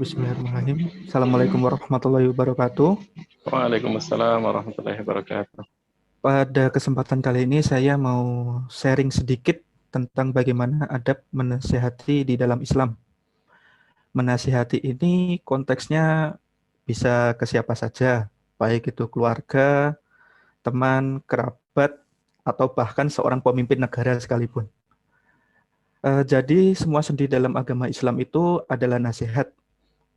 Bismillahirrahmanirrahim. Assalamualaikum warahmatullahi wabarakatuh. Waalaikumsalam warahmatullahi wabarakatuh. Pada kesempatan kali ini saya mau sharing sedikit tentang bagaimana adab menasihati di dalam Islam. Menasihati ini konteksnya bisa ke siapa saja, baik itu keluarga, teman, kerabat, atau bahkan seorang pemimpin negara sekalipun. Jadi semua sendi dalam agama Islam itu adalah nasihat.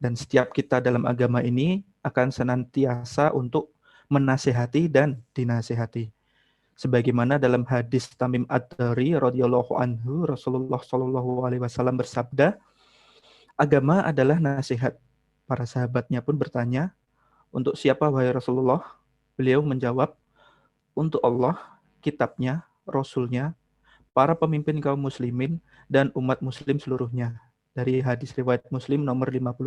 Dan setiap kita dalam agama ini akan senantiasa untuk menasihati dan dinasihati. Sebagaimana dalam hadis Tamim Ad-Dari radhiyallahu anhu, Rasulullah shallallahu alaihi wasallam bersabda, agama adalah nasihat. Para sahabatnya pun bertanya, untuk siapa wahai Rasulullah? Beliau menjawab, untuk Allah, kitabnya, Rasulnya, para pemimpin kaum muslimin, dan umat muslim seluruhnya. Dari hadis riwayat Muslim nomor 55.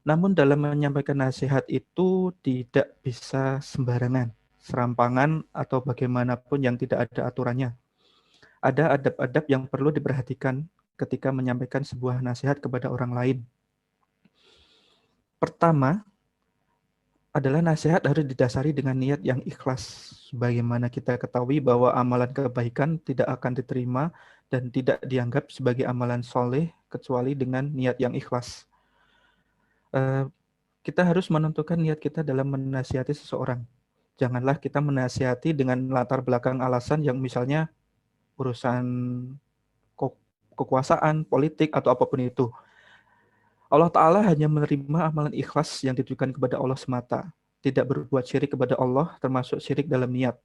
Namun dalam menyampaikan nasihat itu tidak bisa sembarangan, serampangan, atau bagaimanapun yang tidak ada aturannya. Ada adab-adab yang perlu diperhatikan ketika menyampaikan sebuah nasihat kepada orang lain. Pertama, adalah nasihat harus didasari dengan niat yang ikhlas. Sebagaimana kita ketahui bahwa amalan kebaikan tidak akan diterima dan tidak dianggap sebagai amalan soleh kecuali dengan niat yang ikhlas. Kita harus menentukan niat kita dalam menasihati seseorang. Janganlah kita menasihati dengan latar belakang alasan yang misalnya urusan kekuasaan, politik, atau apapun itu. Allah Ta'ala hanya menerima amalan ikhlas yang ditujukan kepada Allah semata. Tidak berbuat syirik kepada Allah, termasuk syirik dalam niat.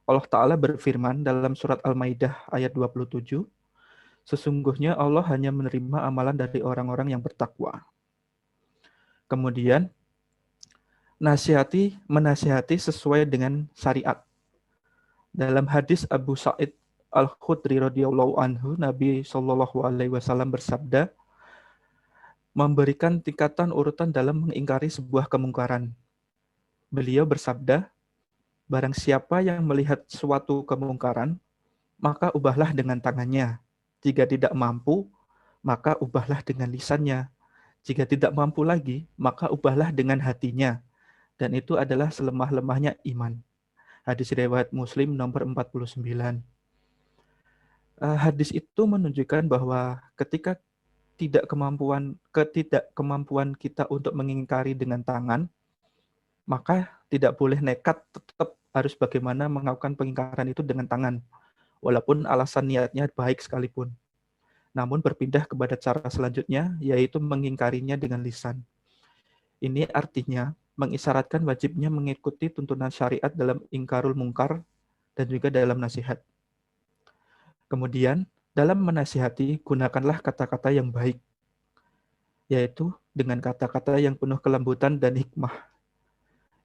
Allah Ta'ala berfirman dalam surat Al-Maidah ayat 27, sesungguhnya Allah hanya menerima amalan dari orang-orang yang bertakwa. Kemudian, menasihati sesuai dengan syariat. Dalam hadis Abu Sa'id Al-Khudri radhiyallahu anhu, Nabi Shallallahu alaihi wasallam bersabda, memberikan tingkatan urutan dalam mengingkari sebuah kemungkaran. Beliau bersabda, barang siapa yang melihat suatu kemungkaran, maka ubahlah dengan tangannya. Jika tidak mampu, maka ubahlah dengan lisannya. Jika tidak mampu lagi, maka ubahlah dengan hatinya. Dan itu adalah selemah-lemahnya iman. Hadis riwayat Muslim nomor 49. Hadis itu menunjukkan bahwa ketika ketidakkemampuan kita untuk mengingkari dengan tangan, maka tidak boleh nekat, tetap harus bagaimana melakukan pengingkaran itu dengan tangan, walaupun alasan niatnya baik sekalipun. Namun berpindah kepada cara selanjutnya, yaitu mengingkarinya dengan lisan. Ini artinya mengisyaratkan wajibnya mengikuti tuntunan syariat dalam ingkarul mungkar dan juga dalam nasihat. Kemudian, dalam menasihati, gunakanlah kata-kata yang baik, yaitu dengan kata-kata yang penuh kelembutan dan hikmah.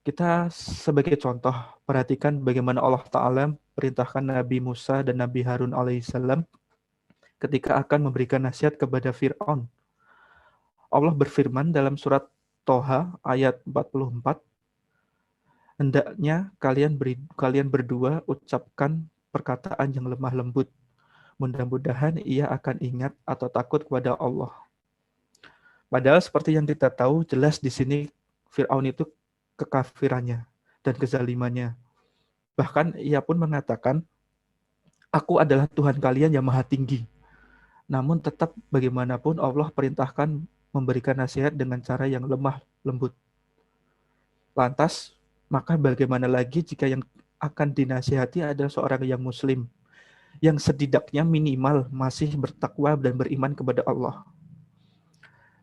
Kita sebagai contoh, perhatikan bagaimana Allah Ta'ala perintahkan Nabi Musa dan Nabi Harun alaihissalam ketika akan memberikan nasihat kepada Fir'aun. Allah berfirman dalam surat Toha ayat 44, hendaknya kalian berdua ucapkan perkataan yang lemah lembut. Mudah-mudahan ia akan ingat atau takut kepada Allah. Padahal seperti yang kita tahu, jelas di sini Fir'aun itu kekafirannya dan kezalimannya. Bahkan ia pun mengatakan, aku adalah Tuhan kalian yang maha tinggi. Namun tetap bagaimanapun Allah perintahkan memberikan nasihat dengan cara yang lemah lembut. Lantas, maka bagaimana lagi jika yang akan dinasihati adalah seorang yang muslim, yang setidaknya minimal masih bertakwa dan beriman kepada Allah.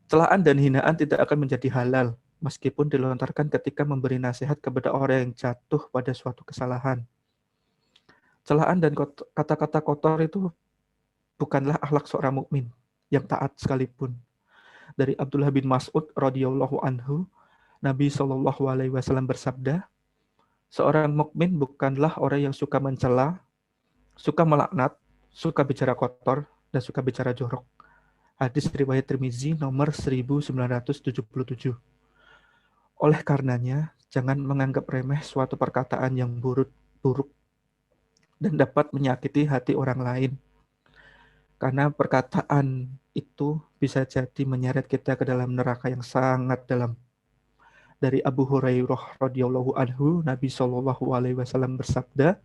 Celaan dan hinaan tidak akan menjadi halal, meskipun dilontarkan ketika memberi nasihat kepada orang yang jatuh pada suatu kesalahan. Celaan dan kata-kata kotor itu bukanlah akhlak seorang mukmin yang taat sekalipun. Dari Abdullah bin Mas'ud radhiyallahu anhu, Nabi Shallallahu alaihi wasallam bersabda, seorang mukmin bukanlah orang yang suka mencela, suka melaknat, suka bicara kotor, dan suka bicara jorok. Hadis riwayat Tirmizi nomor 1977. Oleh karenanya, jangan menganggap remeh suatu perkataan yang buruk dan dapat menyakiti hati orang lain. Karena perkataan itu bisa jadi menyeret kita ke dalam neraka yang sangat dalam. Dari Abu Hurairah radhiyallahu anhu, Nabi Shallallahu alaihi wasallam bersabda,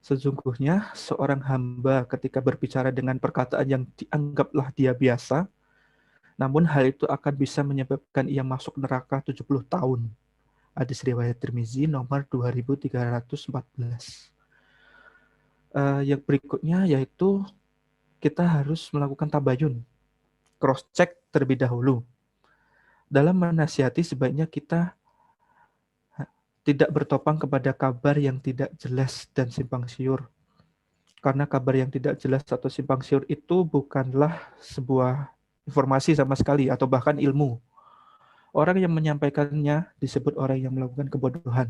sesungguhnya seorang hamba ketika berbicara dengan perkataan yang dianggaplah dia biasa, namun hal itu akan bisa menyebabkan ia masuk neraka 70 tahun. Hadis riwayat Tirmizi nomor 2314. Yang berikutnya yaitu kita harus melakukan tabayun, cross check terlebih dahulu. Dalam menasihati sebaiknya kita tidak bertopang kepada kabar yang tidak jelas dan simpang siur. Karena kabar yang tidak jelas atau simpang siur itu bukanlah sebuah informasi sama sekali atau bahkan ilmu. Orang yang menyampaikannya disebut orang yang melakukan kebodohan.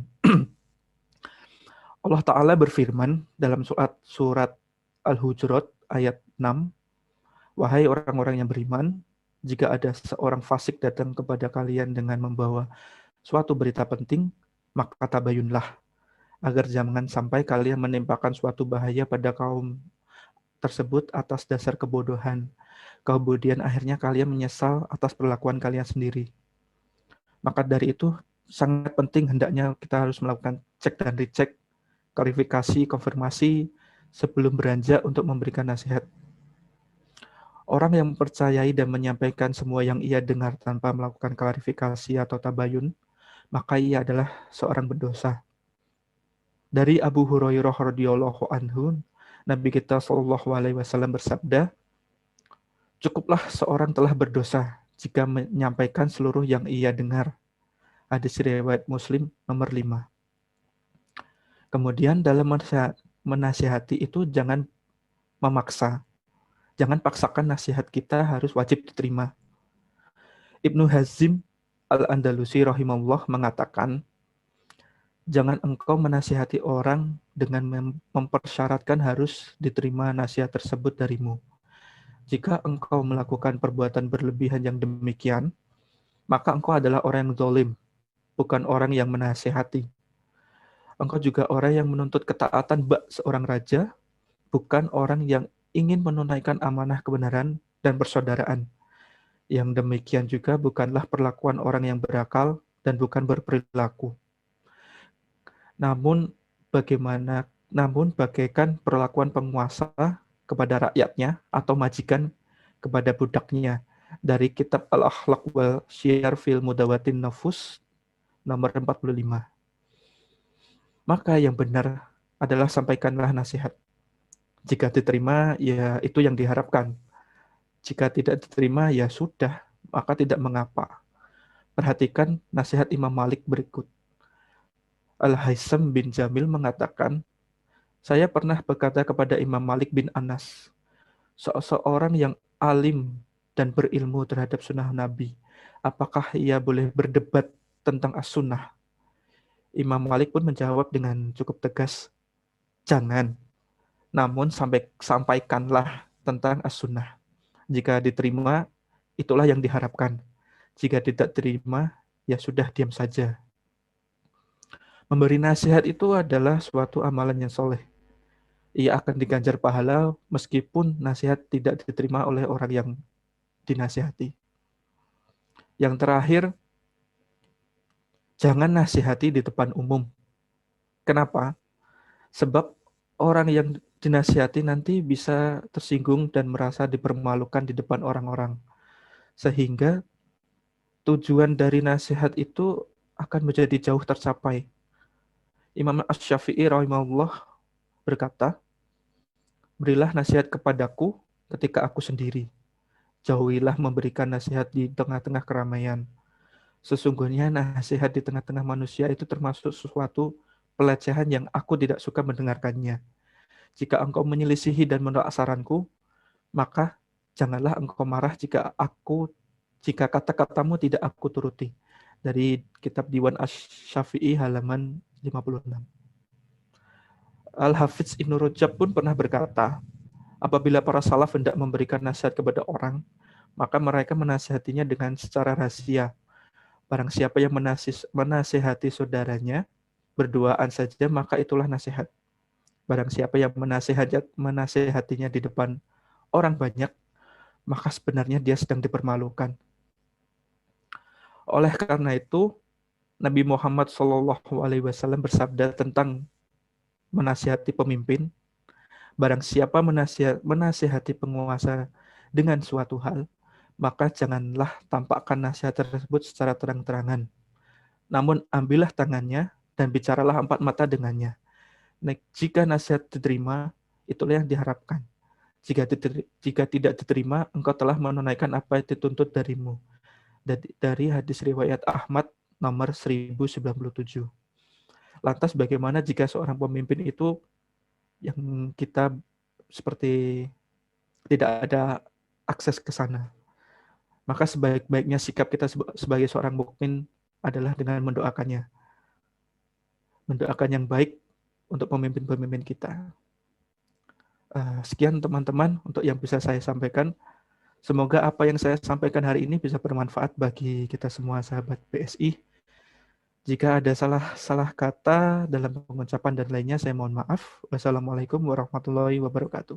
Allah Ta'ala berfirman dalam surat Al-Hujurat ayat 6, wahai orang-orang yang beriman, jika ada seorang fasik datang kepada kalian dengan membawa suatu berita penting, maka tabayunlah, agar jangan sampai kalian menimpakan suatu bahaya pada kaum tersebut atas dasar kebodohan. Kemudian akhirnya kalian menyesal atas perlakuan kalian sendiri. Maka dari itu, sangat penting hendaknya kita harus melakukan cek dan recheck, klarifikasi, konfirmasi, sebelum beranjak untuk memberikan nasihat. Orang yang mempercayai dan menyampaikan semua yang ia dengar tanpa melakukan klarifikasi atau tabayun, maka ia adalah seorang berdosa. Dari Abu Hurairah radhiyallahu anhu, Nabi kita Shallallahu alaihi wasallam bersabda, cukuplah seorang telah berdosa jika menyampaikan seluruh yang ia dengar. Hadis riwayat Muslim nomor 5. Kemudian dalam menasihati itu jangan memaksa. Jangan paksakan nasihat kita harus wajib diterima. Ibnu Hazim Al-Andalusi rahimahullah mengatakan, jangan engkau menasihati orang dengan mempersyaratkan harus diterima nasihat tersebut darimu. Jika engkau melakukan perbuatan berlebihan yang demikian, maka engkau adalah orang yang zalim, bukan orang yang menasihati. Engkau juga orang yang menuntut ketaatan bak seorang raja, bukan orang yang ingin menunaikan amanah kebenaran dan persaudaraan. Yang demikian juga bukanlah perlakuan orang yang berakal dan bukan berperilaku. Namun bagaikan perlakuan penguasa kepada rakyatnya atau majikan kepada budaknya. Dari kitab Al-Akhlaq wal Syiar fil Mudawatin Nafus nomor 45. Maka yang benar adalah sampaikanlah nasihat. Jika diterima, ya itu yang diharapkan. Jika tidak diterima, ya sudah, maka tidak mengapa. Perhatikan nasihat Imam Malik berikut. Al-Haisam bin Jamil mengatakan, saya pernah berkata kepada Imam Malik bin Anas, seorang yang alim dan berilmu terhadap sunnah Nabi, apakah ia boleh berdebat tentang as-sunnah? Imam Malik pun menjawab dengan cukup tegas, jangan. Namun sampaikanlah tentang as-sunnah. Jika diterima, itulah yang diharapkan. Jika tidak terima, ya sudah diam saja. Memberi nasihat itu adalah suatu amalan yang soleh. Ia akan diganjar pahala meskipun nasihat tidak diterima oleh orang yang dinasihati. Yang terakhir, jangan nasihati di depan umum. Kenapa? Sebab orang yang dinasihati nanti bisa tersinggung dan merasa dipermalukan di depan orang-orang. Sehingga tujuan dari nasihat itu akan menjadi jauh tercapai. Imam Asy-Syafi'i rahimahullah berkata, berilah nasihat kepadaku ketika aku sendiri. Jauhilah memberikan nasihat di tengah-tengah keramaian. Sesungguhnya nasihat di tengah-tengah manusia itu termasuk sesuatu pelecehan yang aku tidak suka mendengarkannya. Jika engkau menyelisihi dan menolak saranku, maka janganlah engkau marah jika kata-katamu tidak aku turuti. Dari kitab Diwan Asy-Syafi'i halaman 56. Al-Hafidz Ibnu Rajab pun pernah berkata, apabila para salaf hendak memberikan nasihat kepada orang, maka mereka menasihatinya dengan secara rahasia. Barang siapa yang menasihati saudaranya, berduaan saja, maka itulah nasihat. Barang siapa yang menasihatinya di depan orang banyak, maka sebenarnya dia sedang dipermalukan. Oleh karena itu, Nabi Muhammad SAW bersabda tentang menasihati pemimpin, barang siapa menasihati penguasa dengan suatu hal, maka janganlah tampakkan nasihat tersebut secara terang-terangan. Namun ambillah tangannya dan bicaralah empat mata dengannya. Nah, jika nasihat diterima, itulah yang diharapkan. Jika tidak diterima, engkau telah menunaikan apa yang dituntut darimu. Dari hadis riwayat Ahmad nomor 1097. Lantas bagaimana jika seorang pemimpin itu yang kita seperti tidak ada akses ke sana? Maka sebaik-baiknya sikap kita sebagai seorang mukmin adalah dengan mendoakannya. Mendoakan yang baik untuk pemimpin-pemimpin kita. Sekian teman-teman untuk yang bisa saya sampaikan. Semoga apa yang saya sampaikan hari ini bisa bermanfaat bagi kita semua sahabat PSI. Jika ada salah kata dalam pengucapan dan lainnya, saya mohon maaf. Wassalamualaikum warahmatullahi wabarakatuh.